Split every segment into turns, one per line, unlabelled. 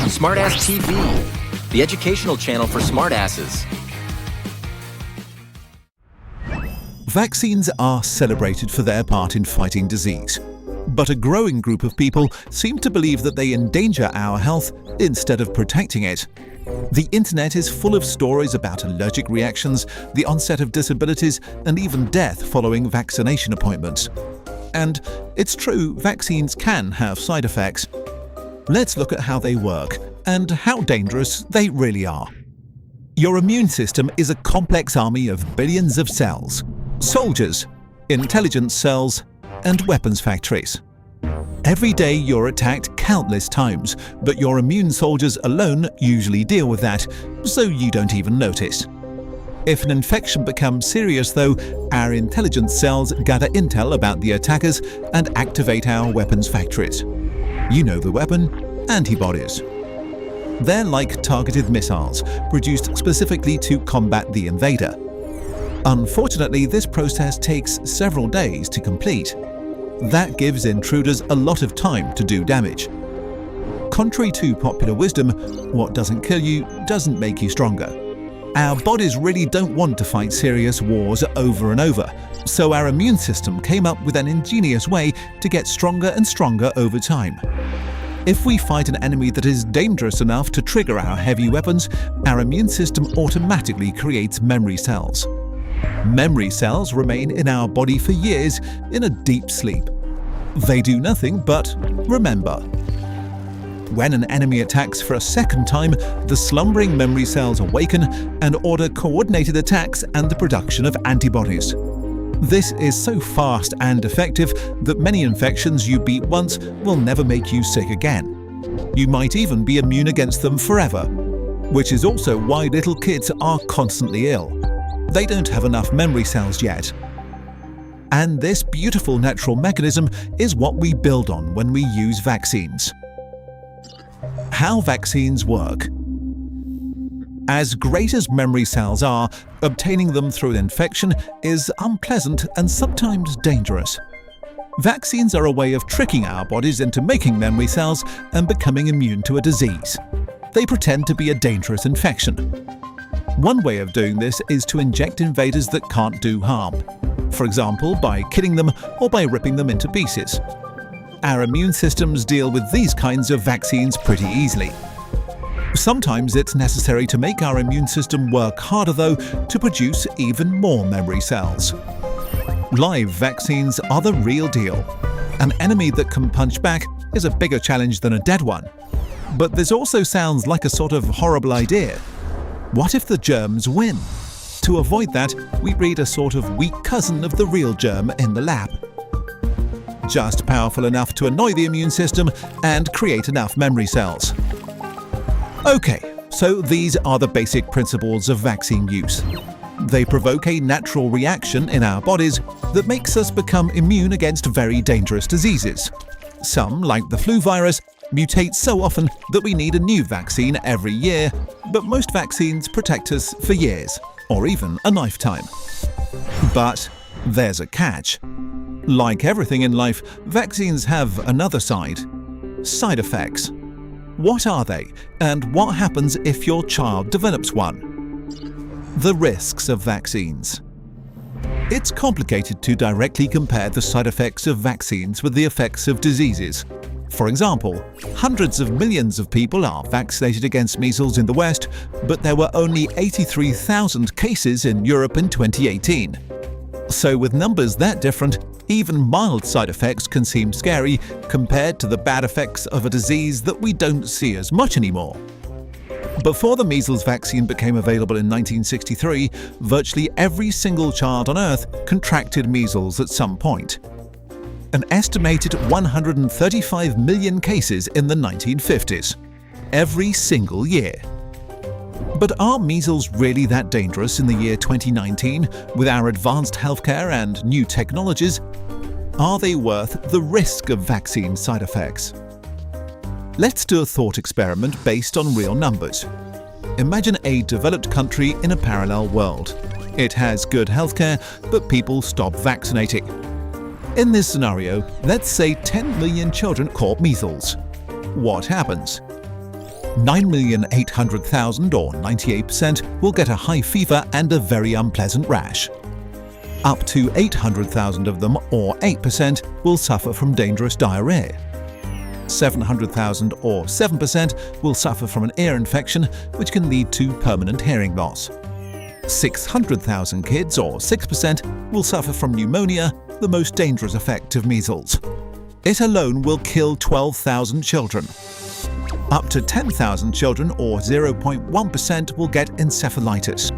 Smartass TV, the educational channel for smartasses.
Vaccines are celebrated for their part in fighting disease. But a growing group of people seem to believe that they endanger our health instead of protecting it. The internet is full of stories about allergic reactions, the onset of disabilities, and even death following vaccination appointments. And it's true, vaccines can have side effects. Let's look at how they work and how dangerous they really are. Your immune system is a complex army of billions of cells, soldiers, intelligence cells, and weapons factories. Every day you're attacked countless times, but your immune soldiers alone usually deal with that, so you don't even notice. If an infection becomes serious though, our intelligence cells gather intel about the attackers and activate our weapons factories. You know the weapon: antibodies. They're like targeted missiles, produced specifically to combat the invader. Unfortunately, this process takes several days to complete. That gives intruders a lot of time to do damage. Contrary to popular wisdom, what doesn't kill you doesn't make you stronger. Our bodies really don't want to fight serious wars over and over, so our immune system came up with an ingenious way to get stronger and stronger over time. If we fight an enemy that is dangerous enough to trigger our heavy weapons, our immune system automatically creates memory cells. Memory cells remain in our body for years in a deep sleep. They do nothing but remember. When an enemy attacks for a second time, the slumbering memory cells awaken and order coordinated attacks and the production of antibodies. This is so fast and effective that many infections you beat once will never make you sick again. You might even be immune against them forever, which is also why little kids are constantly ill. They don't have enough memory cells yet. And this beautiful natural mechanism is what we build on when we use vaccines. How vaccines work. As great as memory cells are, obtaining them through an infection is unpleasant and sometimes dangerous. Vaccines are a way of tricking our bodies into making memory cells and becoming immune to a disease. They pretend to be a dangerous infection. One way of doing this is to inject invaders that can't do harm, for example by killing them or by ripping them into pieces. Our immune systems deal with these kinds of vaccines pretty easily. Sometimes it's necessary to make our immune system work harder though to produce even more memory cells. Live vaccines are the real deal. An enemy that can punch back is a bigger challenge than a dead one. But this also sounds like a sort of horrible idea. What if the germs win? To avoid that, we breed a sort of weak cousin of the real germ in the lab. Just powerful enough to annoy the immune system and create enough memory cells. Okay, so these are the basic principles of vaccine use. They provoke a natural reaction in our bodies that makes us become immune against very dangerous diseases. Some, like the flu virus, mutate so often that we need a new vaccine every year, but most vaccines protect us for years, or even a lifetime. But there's a catch. Like everything in life, vaccines have another side: side effects. What are they, and what happens if your child develops one? The risks of vaccines. It's complicated to directly compare the side effects of vaccines with the effects of diseases. For example, hundreds of millions of people are vaccinated against measles in the West, but there were only 83,000 cases in Europe in 2018. So with numbers that different, even mild side effects can seem scary compared to the bad effects of a disease that we don't see as much anymore. Before the measles vaccine became available in 1963, virtually every single child on Earth contracted measles at some point. An estimated 135 million cases in the 1950s, every single year. But are measles really that dangerous in the year 2019 with our advanced healthcare and new technologies? Are they worth the risk of vaccine side effects? Let's do a thought experiment based on real numbers. Imagine a developed country in a parallel world. It has good healthcare, but people stop vaccinating. In this scenario, let's say 10 million children caught measles. What happens? 9,800,000 or 98% will get a high fever and a very unpleasant rash. Up to 800,000 of them, or 8%, will suffer from dangerous diarrhea. 700,000 or 7% will suffer from an ear infection, which can lead to permanent hearing loss. 600,000 kids, or 6%, will suffer from pneumonia, the most dangerous effect of measles. It alone will kill 12,000 children. Up to 10,000 children, or 0.1%, will get encephalitis.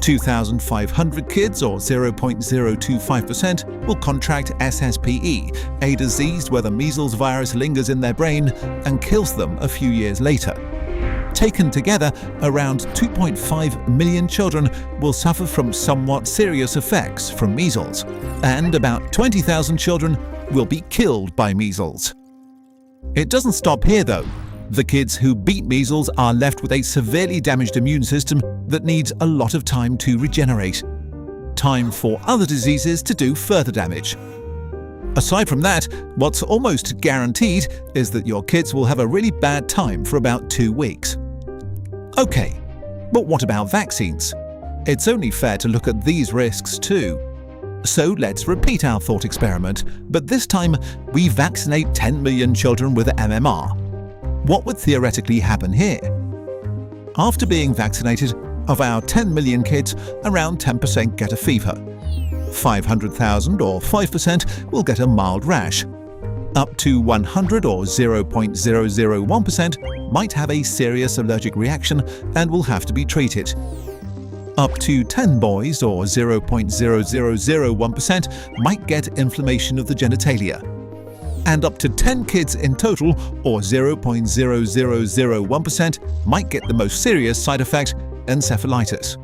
2,500 kids, or 0.025%, will contract SSPE, a disease where the measles virus lingers in their brain and kills them a few years later. Taken together, around 2.5 million children will suffer from somewhat serious effects from measles, and about 20,000 children will be killed by measles. It doesn't stop here though. The kids who beat measles are left with a severely damaged immune system that needs a lot of time to regenerate. Time for other diseases to do further damage. Aside from that, what's almost guaranteed is that your kids will have a really bad time for about 2 weeks. Okay, but what about vaccines? It's only fair to look at these risks too. So let's repeat our thought experiment, but this time we vaccinate 10 million children with MMR. What would theoretically happen here? After being vaccinated, of our 10 million kids, around 10% get a fever. 500,000 or 5% will get a mild rash. Up to 100 or 0.001% might have a serious allergic reaction and will have to be treated. Up to 10 boys, or 0.0001%, might get inflammation of the genitalia. And up to 10 kids in total, or 0.0001%, might get the most serious side effect, encephalitis.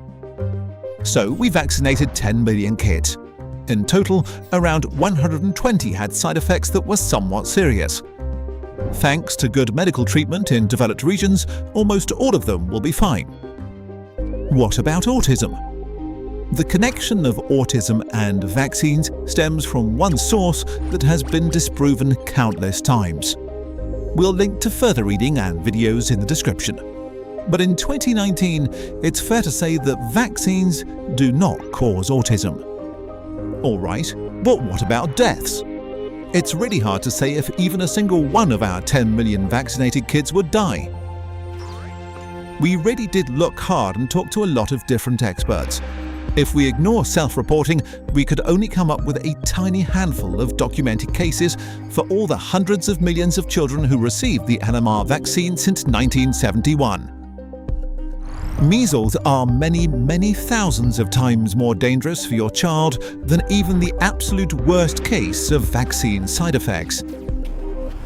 So we vaccinated 10 million kids. In total, around 120 had side effects that were somewhat serious. Thanks to good medical treatment in developed regions, almost all of them will be fine. What about autism? The connection of autism and vaccines stems from one source that has been disproven countless times. We'll link to further reading and videos in the description. But in 2019, it's fair to say that vaccines do not cause autism. Alright, but what about deaths? It's really hard to say if even a single one of our 10 million vaccinated kids would die. We really did look hard and talk to a lot of different experts. If we ignore self-reporting, we could only come up with a tiny handful of documented cases for all the hundreds of millions of children who received the MMR vaccine since 1971. Measles are many, many thousands of times more dangerous for your child than even the absolute worst case of vaccine side effects.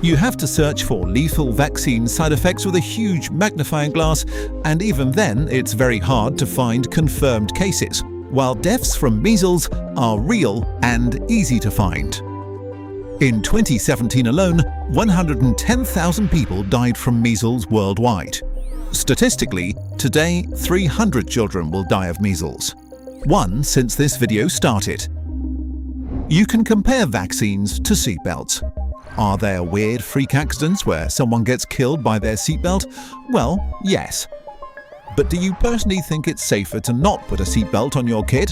You have to search for lethal vaccine side effects with a huge magnifying glass, and even then it's very hard to find confirmed cases, while deaths from measles are real and easy to find. In 2017 alone, 110,000 people died from measles worldwide. Statistically, today 300 children will die of measles. One since this video started. You can compare vaccines to seatbelts. Are there weird freak accidents where someone gets killed by their seatbelt? Well, yes. But do you personally think it's safer to not put a seatbelt on your kid?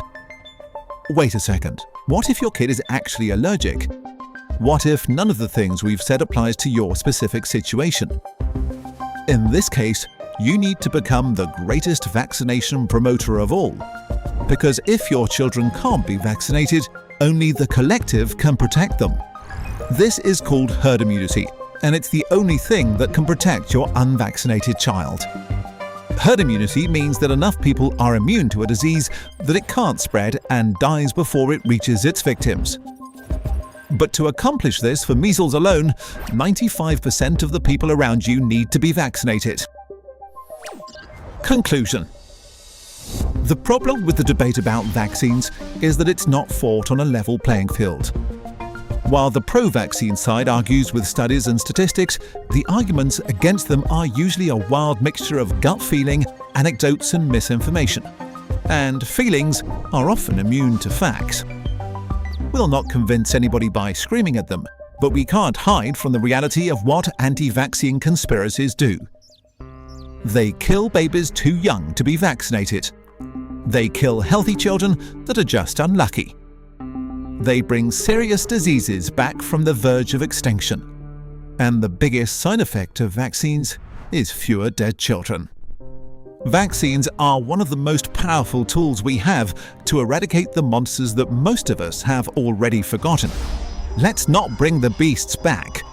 Wait a second. What if your kid is actually allergic? What if none of the things we've said applies to your specific situation? In this case, you need to become the greatest vaccination promoter of all. Because if your children can't be vaccinated, only the collective can protect them. This is called herd immunity, and it's the only thing that can protect your unvaccinated child. Herd immunity means that enough people are immune to a disease that it can't spread and dies before it reaches its victims. But to accomplish this for measles alone, 95% of the people around you need to be vaccinated. Conclusion. The problem with the debate about vaccines is that it's not fought on a level playing field. While the pro-vaccine side argues with studies and statistics, the arguments against them are usually a wild mixture of gut feeling, anecdotes and misinformation. And feelings are often immune to facts. We'll not convince anybody by screaming at them, but we can't hide from the reality of what anti-vaccine conspiracies do. They kill babies too young to be vaccinated. They kill healthy children that are just unlucky. They bring serious diseases back from the verge of extinction. And the biggest side effect of vaccines is fewer dead children. Vaccines are one of the most powerful tools we have to eradicate the monsters that most of us have already forgotten. Let's not bring the beasts back.